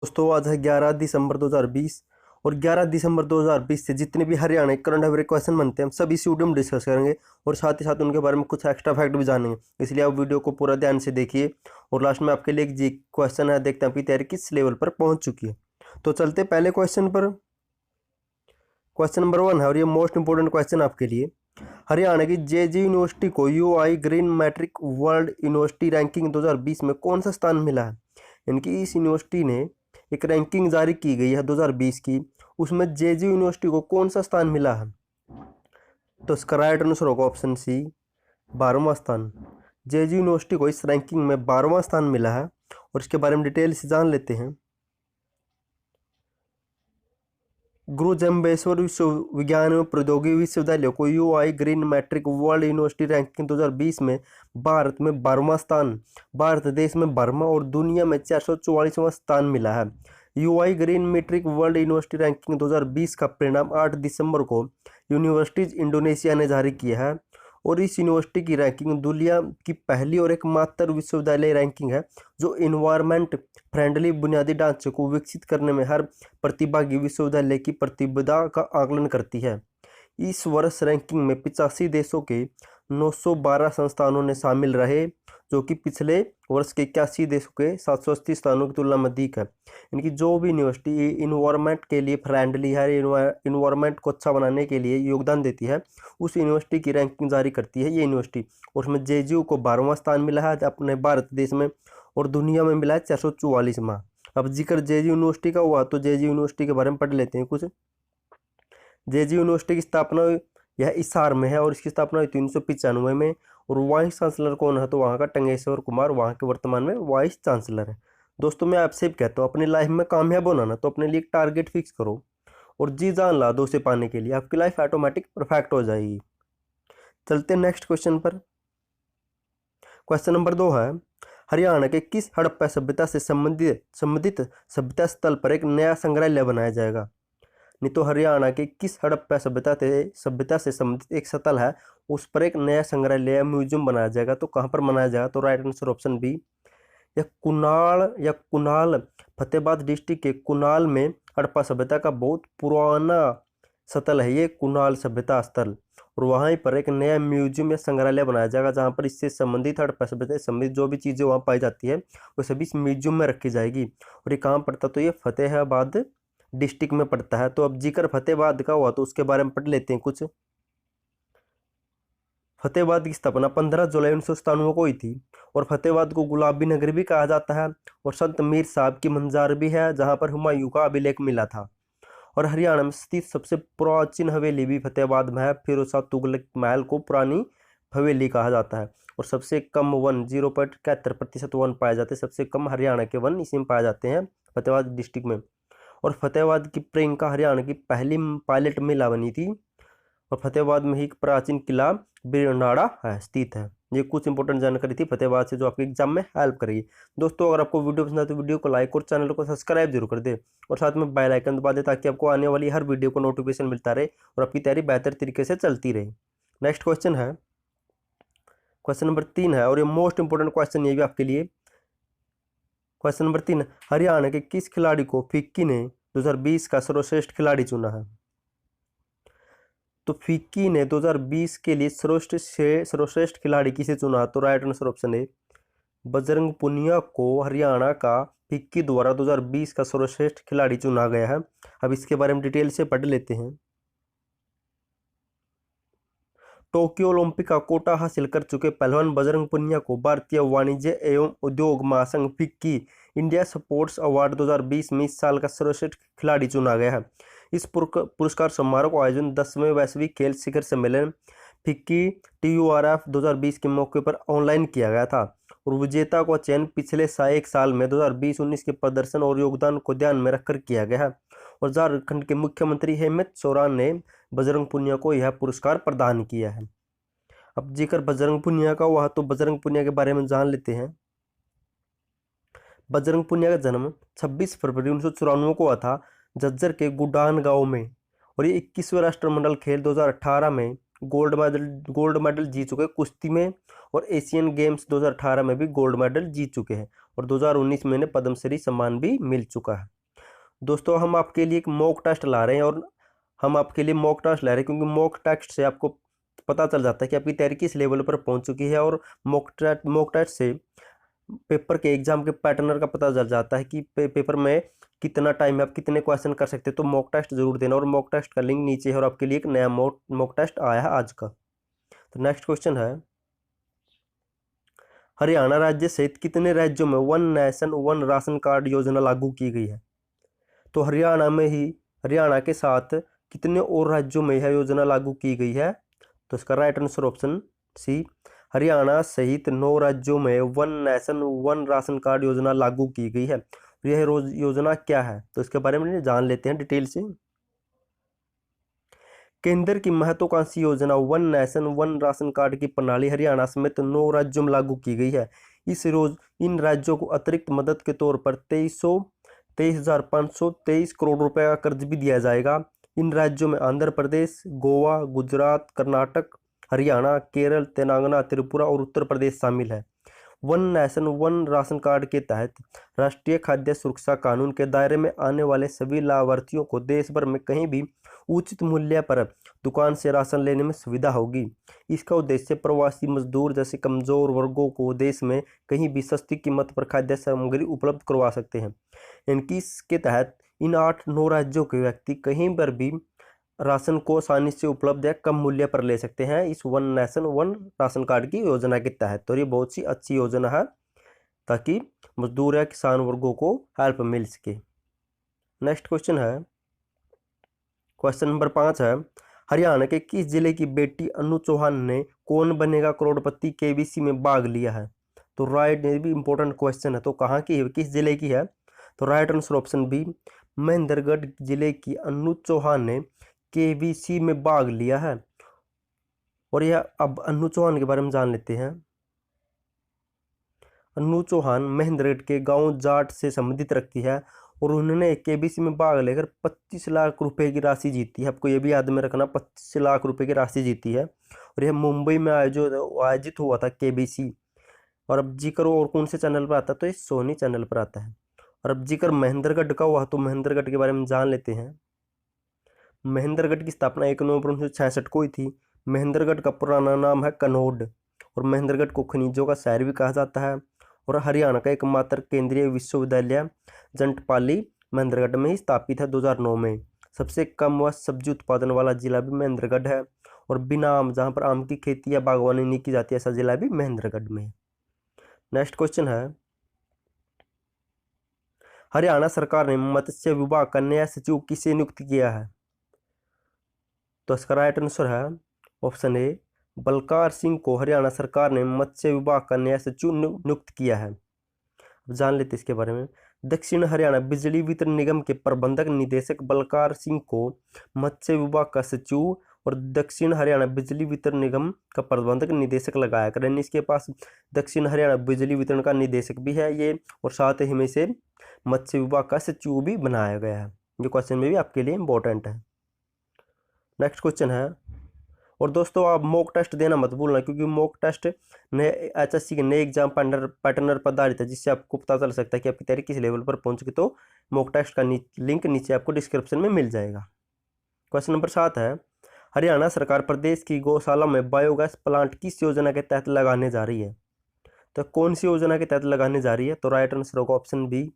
दोस्तों आज है 11 दिसंबर 2020 और 11 दिसंबर 2020 से जितने भी हरियाणा के करंट अफेयर क्वेश्चन बनते हैं हम सब इसी वीडियो में डिस्कस करेंगे और साथ ही साथ उनके बारे में कुछ एक्स्ट्रा फैक्ट भी जानेंगे। इसलिए आप वीडियो को पूरा ध्यान से देखिए और लास्ट में आपके लिए एक जी क्वेश्चन है, देखते हैं आपकी तैयारी किस लेवल पर पहुंच चुकी है। तो चलते पहले क्वेश्चन पर। क्वेश्चन नंबर 1 है और ये मोस्ट इंपोर्टेंट क्वेश्चन आपके लिए। हरियाणा की जेजी यूनिवर्सिटी को UI green metric world university ranking 2020 में कौन सा स्थान मिला है? इनकी इस यूनिवर्सिटी ने एक रैंकिंग जारी की गई है 2020 की, उसमें जेजी यूनिवर्सिटी को कौन सा स्थान मिला है? तो इसका राइट आंसर होगा ऑप्शन सी, 12वां स्थान। जेजी यूनिवर्सिटी को इस रैंकिंग में 12वां स्थान मिला है और इसके बारे में डिटेल से जान लेते हैं। गुरु जम्बेश्वर विज्ञान एवं प्रौद्योगिकी विश्वविद्यालय को UI green metric world university ranking 2020 में भारत में 12वां स्थान, भारत देश में 12वां और दुनिया में 444वां स्थान मिला है। UI green metric world university ranking 2020 का परिणाम 8 दिसंबर को यूनिवर्सिटीज इंडोनेशिया ने जारी किया है और इस यूनिवर्सिटी की रैंकिंग दुनिया की पहली और एकमात्र विश्वविद्यालय रैंकिंग है जो इन्वायरमेंट फ्रेंडली बुनियादी ढांचे को विकसित करने में हर प्रतिभागी विश्वविद्यालय की प्रतिबद्धता का आकलन करती है। इस वर्ष रैंकिंग में 85 देशों के 912 संस्थानों ने शामिल रहे, जो कि पिछले वर्ष के 81 देशों के 780 स्थानों की तुलना में अधिक है। इनकी जो भी यूनिवर्सिटी इन्वायरमेंट के लिए फ्रेंडली है, इन्वायरमेंट को अच्छा बनाने के लिए योगदान देती है, उस यूनिवर्सिटी की रैंकिंग जारी करती है ये यूनिवर्सिटी। और उसमें जेजीयू को 12वां स्थान मिला है अपने भारत देश में और दुनिया में मिला है 444वां। अब जिक्र जेजी यूनिवर्सिटी का हुआ तो जेजी यूनिवर्सिटी के बारे में पढ़ लेते हैं कुछ। जेजी यूनिवर्सिटी की स्थापना यह हिसार में है और इसकी स्थापना हुई 1995 में और वाइस चांसलर कौन है? तो वहाँ का टंगेश्वर कुमार वहाँ के वर्तमान में वाइस चांसलर है। दोस्तों मैं आपसे भी कहता हूँ अपनी लाइफ में कामयाब होना ना तो अपने लिए एक टारगेट फिक्स करो और जी जान ला दो उसे पाने के लिए, आपकी लाइफ ऑटोमेटिक परफेक्ट हो जाएगी। चलते हैं नेक्स्ट क्वेश्चन पर। क्वेश्चन नंबर 2 है, हरियाणा के किस हड़प्पा सभ्यता से संबंधित सभ्यता स्थल पर एक नया संग्रहालय बनाया जाएगा? नहीं तो हरियाणा के किस हड़प्पा सभ्यता से संबंधित एक स्थल है उस पर एक नया संग्रहालय म्यूजियम बनाया जाएगा। तो कहाँ पर बनाया जाएगा? तो right answer option B, Kunal Fatehabad district के कुनाल में हड़प्पा सभ्यता का बहुत पुराना स्थल है ये कुनाल सभ्यता स्थल, और वहीं पर एक नया म्यूजियम या संग्रहालय बनाया जाएगा जहाँ पर इससे संबंधित हड़प्पा सभ्यता से संबंधित जो भी चीज़ें वहाँ पाई जाती है वो सभी इस म्यूजियम में रखी जाएगी। और ये कहाँ पड़ता? तो ये फतेहाबाद डिस्ट्रिक्ट में पड़ता है। तो अब जिक्र फतेहाबाद का हुआ तो उसके बारे में पढ़ लेते हैं कुछ। फतेहाबाद की स्थापना 15 जुलाई 1997 को हुई थी और फतेहाबाद को गुलाबी नगर भी कहा जाता है और संत मीर साहब की मंजार भी है जहाँ पर हुमायूं का अभिलेख मिला था। और हरियाणा में स्थित सबसे प्राचीन हवेली भी फतेहाबाद में है, फिरोज शाह तुगलक महल को पुरानी हवेली कहा जाता है। और सबसे कम वन 0.71% वन पाए जाते हैं, सबसे कम हरियाणा के वन इसी में पाए जाते हैं फतेहाबाद डिस्ट्रिक्ट में। और फतेहाबाद की प्रियंका हरियाणा की पहली पायलट महिला बनी थी और फतेहाबाद में ही एक प्राचीन किला बिरनाड़ा है स्थित है। ये कुछ इंपॉर्टेंट जानकारी थी फतेहाबाद से जो आपके एग्जाम में हेल्प करेगी। दोस्तों अगर आपको वीडियो पसंद आए तो वीडियो को लाइक और चैनल को सब्सक्राइब जरूर कर दे और साथ में बेल आइकन दबा दे ताकि आपको आने वाली हर वीडियो को नोटिफिकेशन मिलता रहे और आपकी तैयारी बेहतर तरीके से चलती रहे। नेक्स्ट क्वेश्चन है, क्वेश्चन नंबर 3 है और ये मोस्ट इंपोर्टेंट क्वेश्चन ये भी आपके लिए। क्वेश्चन नंबर 3, हरियाणा के किस खिलाड़ी को फिक्की ने 2020 का सर्वश्रेष्ठ खिलाड़ी चुना है? तो फिक्की ने 2020 के लिए सर्वश्रेष्ठ खिलाड़ी किसे चुना? तो राइट आंसर ऑप्शन है बजरंग पुनिया को हरियाणा का फिक्की द्वारा 2020 का सर्वश्रेष्ठ खिलाड़ी चुना गया है। अब इसके बारे में डिटेल से पढ़ लेते हैं। टोक्यो ओलंपिक का कोटा हासिल कर चुके पहलवान बजरंग पुनिया को भारतीय वाणिज्य एवं उद्योग महासंघ फिक्की इंडिया स्पोर्ट्स अवार्ड 2020 में इस साल का सर्वश्रेष्ठ खिलाड़ी चुना गया है। इस पुरस्कार समारोह का आयोजन 10वें वैश्विक खेल शिखर सम्मेलन फिक्की TURF 2020 के मौके पर ऑनलाइन किया गया था और विजेता का चयन पिछले एक साल में 2020-19 के प्रदर्शन और योगदान को ध्यान में रखकर किया गया है। और झारखंड के मुख्यमंत्री हेमंत सोरेन ने बजरंग पुनिया को यह पुरस्कार प्रदान किया है। अब जिक्र बजरंग पुनिया का हुआ तो बजरंग पुनिया के बारे में जान लेते हैं। बजरंग पुनिया का जन्म 26 फरवरी 1994 को हुआ था झज्जर के गुडान गांव में और ये 21वें राष्ट्रमंडल खेल 2018 में गोल्ड मेडल जीत चुके कुश्ती में और एशियन गेम्स 2018 में भी गोल्ड मेडल जीत चुके हैं। और 2019 में इन्हें पद्मश्री सम्मान भी मिल चुका है। दोस्तों हम आपके लिए एक मॉक टेस्ट ला रहे हैं, और हम आपके लिए मॉक टेस्ट ला रहे हैं क्योंकि मॉक टेस्ट से आपको पता चल जाता है कि आपकी तैयारी किस लेवल पर पहुंच चुकी है, और मॉक टेस्ट से पेपर के एग्जाम के पैटर्न का पता चल जाता है कि पेपर में कितना टाइम है, आप कितने क्वेश्चन कर सकते हैं। तो मॉक टेस्ट जरूर देना, और मॉक टेस्ट का लिंक नीचे है, और आपके लिए एक नया मॉक टेस्ट आया है आज का। तो नेक्स्ट क्वेश्चन है, हरियाणा राज्य सहित कितने राज्यों में one nation one ration card योजना लागू की गई है? तो हरियाणा के साथ कितने और राज्यों में यह योजना लागू की गई है? तो इसका right answer option C, Haryana सहित 9 राज्यों में one nation one ration card योजना लागू की गई है। यह योजना क्या है? तो इसके बारे में जान लेते हैं डिटेल से। केंद्र की महत्वाकांक्षी योजना one nation one ration card की प्रणाली हरियाणा समेत 9 राज्यों में लागू की गई है। इन राज्यों को अतिरिक्त मदद के तौर पर 23,523 करोड़ रुपए का कर्ज भी दिया जाएगा। इन राज्यों में आंध्र प्रदेश, गोवा, गुजरात, कर्नाटक, हरियाणा, केरल, तेलंगाना, त्रिपुरा और उत्तर प्रदेश शामिल है। One nation one ration card के तहत राष्ट्रीय खाद्य सुरक्षा कानून के दायरे में आने वाले सभी लाभार्थियों को देश भर में कहीं भी उचित मूल्य पर दुकान से राशन लेने में सुविधा होगी। इसका उद्देश्य प्रवासी मजदूर जैसे कमजोर वर्गों को देश में कहीं भी सस्ती कीमत पर खाद्य सामग्री उपलब्ध करवा सकते हैं। इसके तहत इन 8-9 राज्यों के व्यक्ति कहीं पर भी राशन को आसानी से उपलब्ध या कम मूल्य पर ले सकते हैं इस one nation one ration card की योजना के तहत। तो ये बहुत सी अच्छी योजना है ताकि मजदूर या किसान वर्गों को हेल्प मिल सके। नेक्स्ट क्वेश्चन है, क्वेश्चन नंबर 5 है, हरियाणा के किस जिले की बेटी अनु चौहान ने कौन बनेगा करोड़पति केबीसी में भाग लिया है? तो राइट, ये भी इंपॉर्टेंट क्वेश्चन है। तो कहाँ की है, किस जिले की है? तो right answer option B, Mahendragarh जिले की अनु चौहान ने केबीसी में भाग लिया है। और यह अब अनु चौहान के बारे में जान लेते हैं। अनु चौहान महेंद्रगढ़ के गांव जाट से संबंधित रखती है, और उन्होंने केबीसी में भाग लेकर 25 लाख रुपए की राशि जीती है। आपको ये भी याद में रखना, 25 लाख रुपए की राशि जीती है, और यह मुंबई में आयोजित हुआ था केबीसी। और अब जिक्र और कौन से चैनल पर आता है? तो ये सोनी चैनल पर आता है। और अब जिक्र महेंद्रगढ़ का हुआ, तो महेंद्रगढ़ के बारे में जान लेते हैं। महेंद्रगढ़ की स्थापना 1 नवंबर 1966 को हुई थी। महेंद्रगढ़ का पुराना नाम है कनौड, और महेंद्रगढ़ को खनिजों का शहर भी कहा जाता है। और हरियाणा का एकमात्र केंद्रीय विश्वविद्यालय जंटपाली महेंद्रगढ़ में ही स्थापित है 2009 में। सबसे कम व सब्जी उत्पादन वाला जिला भी महेंद्रगढ़ है, और बिना आम, जहाँ पर आम की खेती या बागवानी नहीं की जाती, ऐसा जिला भी महेंद्रगढ़ में है। नेक्स्ट क्वेश्चन है, हरियाणा सरकार ने मत्स्य विभाग का नया सचिव किसे नियुक्त किया है? तो इसका राइट आंसर है ऑप्शन ए, बलकार सिंह को हरियाणा सरकार ने मत्स्य विभाग का नया सचिव नियुक्त किया है। अब जान लेते इसके बारे में। दक्षिण हरियाणा बिजली वितरण निगम के प्रबंधक निदेशक बलकार सिंह को मत्स्य विभाग का सचिव और दक्षिण हरियाणा बिजली वितरण निगम का प्रबंधक निदेशक लगाया करें। इसके पास दक्षिण हरियाणा बिजली वितरण का निदेशक भी है ये, और साथ ही में इसे मत्स्य विभाग का सचिव भी बनाया गया है। ये क्वेश्चन में भी आपके लिए इंपॉर्टेंट है। नेक्स्ट क्वेश्चन है, और दोस्तों आप मॉक टेस्ट देना मत भूलना, क्योंकि मॉक टेस्ट नए एचएससी के नए एग्जाम पैटर्न पर आधारित है, जिससे आपको पता चल सकता है कि आपकी तैयारी किस लेवल पर पहुंच चुकी। तो मॉक टेस्ट का लिंक नीचे आपको डिस्क्रिप्शन में मिल जाएगा। क्वेश्चन नंबर 7 है, हरियाणा सरकार प्रदेश की गौशाला में बायोगैस प्लांट किस योजना के तहत लगाने जा रही है? तो कौन सी योजना के तहत लगाने जा रही है? तो राइट आंसर होगा ऑप्शन बी,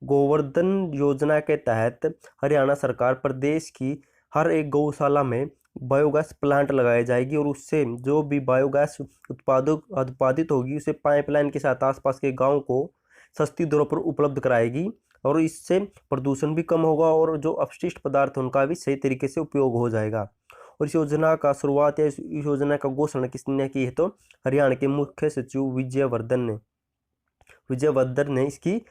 गोवर्धन योजना के तहत हरियाणा सरकार प्रदेश की हर एक गौशाला में बायोगैस प्लांट लगाई जाएगी, और उससे जो भी बायोगैस उत्पादित होगी उसे पाइपलाइन के साथ आसपास के गांव को सस्ती दरों पर उपलब्ध कराएगी, और इससे प्रदूषण भी कम होगा, और जो अपशिष्ट पदार्थ उनका भी सही तरीके से उपयोग हो जाएगा। और इस योजना का शुरुआत या इस योजना का घोषणा किसने की है? तो हरियाणा के मुख्य सचिव विजयवर्धन ने इसकी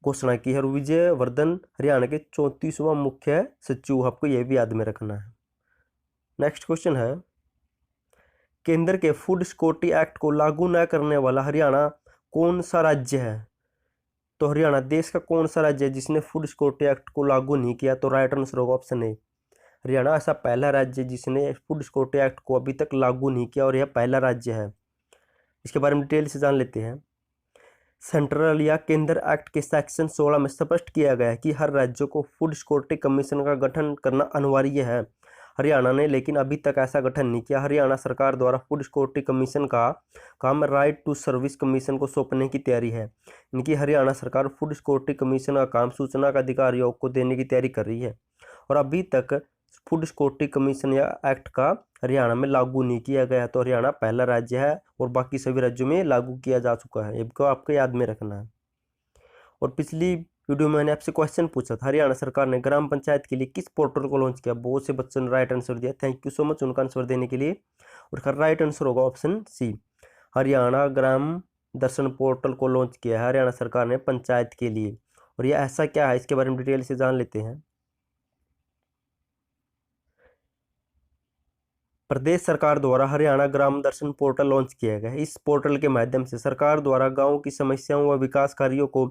घोषणा की है, और विजयवर्धन हरियाणा के 34वां मुख्य सचिव, आपको यह भी याद में रखना है। नेक्स्ट क्वेश्चन है, केंद्र के फूड सिक्योरिटी एक्ट को लागू न करने वाला हरियाणा कौन सा राज्य है? तो हरियाणा देश का कौन सा राज्य है जिसने फूड सिक्योरिटी एक्ट को लागू नहीं किया? तो राइट आंसर होगा ऑप्शन ए, हरियाणा ऐसा पहला राज्य जिसने फूड सिक्योरिटी एक्ट को अभी तक लागू नहीं किया, और यह पहला राज्य है। इसके बारे में डिटेल से जान लेते हैं। सेंट्रल या केंद्र एक्ट के सेक्शन 16 में स्पष्ट किया गया है कि हर राज्य को फूड सिक्योरिटी कमीशन का गठन करना अनिवार्य है। हरियाणा ने लेकिन अभी तक ऐसा गठन नहीं किया। हरियाणा सरकार द्वारा फूड सिक्योरिटी कमीशन का काम राइट टू सर्विस कमीशन को सौंपने की तैयारी है। इनकी हरियाणा सरकार फूड सिक्योरिटी कमीशन का काम सूचना का अधिकार आयोग को देने की तैयारी कर रही है और अभी तक फूड सिक्योरिटी कमीशन या एक्ट का हरियाणा में लागू नहीं किया गया। तो हरियाणा पहला राज्य है और बाकी सभी राज्यों में लागू किया जा चुका है। इसको आपको याद में रखना है। और पिछली वीडियो में मैंने आपसे क्वेश्चन पूछा था, हरियाणा सरकार ने ग्राम पंचायत के लिए किस पोर्टल को लॉन्च किया? बहुत से बच्चों ने राइट आंसर दिया। थैंक यू सो मच उनका आंसर देने के लिए। और इसका राइट आंसर होगा ऑप्शन सी, हरियाणा ग्राम दर्शन पोर्टल को लॉन्च किया है हरियाणा सरकार ने पंचायत के लिए। और ये ऐसा क्या है, इसके बारे में डिटेल से जान लेते हैं। प्रदेश सरकार द्वारा हरियाणा ग्राम दर्शन पोर्टल लॉन्च किया गया है। इस पोर्टल के माध्यम से सरकार द्वारा गांव की समस्याओं व विकास कार्यों को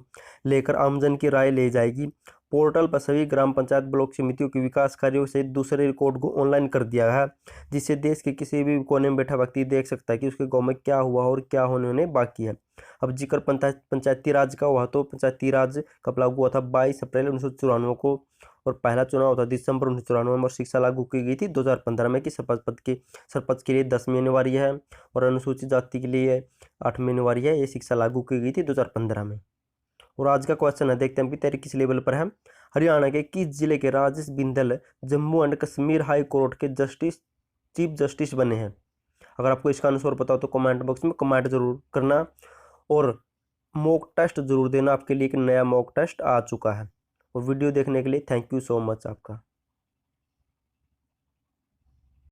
लेकर आमजन की राय ली जाएगी। पोर्टल पर सभी ग्राम पंचायत ब्लॉक समितियों के विकास कार्यों सहित दूसरे रिकॉर्ड को ऑनलाइन कर दिया है, जिससे देश के किसी भी कोने में बैठा व्यक्ति देख सकता है कि उसके गाँव में क्या हुआ और क्या होने बाकी है। अब जिक्र पंचायती राज का हुआ तो पंचायती राज कब लागू हुआ था? 22 अप्रैल 1994 को। और पहला चुनाव था दिसंबर 1994 में। और शिक्षा लागू की गई थी 2015 में कि सरपंच के लिए 10 अनिवार्य है और अनुसूचित जाति के लिए 8 अनिवार्य है। ये शिक्षा लागू की गई थी 2015 में। और आज का क्वेश्चन है, देखते हैं कि तैयारी किस लेवल पर है। हरियाणा के किस जिले के Rajesh Bindal Jammu and Kashmir high court के चीफ जस्टिस बने हैं? अगर आपको इसका आंसर पता हो तो कमेंट बॉक्स में कमेंट जरूर करना और मॉक टेस्ट जरूर देना। आपके लिए एक नया मॉक टेस्ट आ चुका है। और वीडियो देखने के लिए थैंक यू सो मच आपका।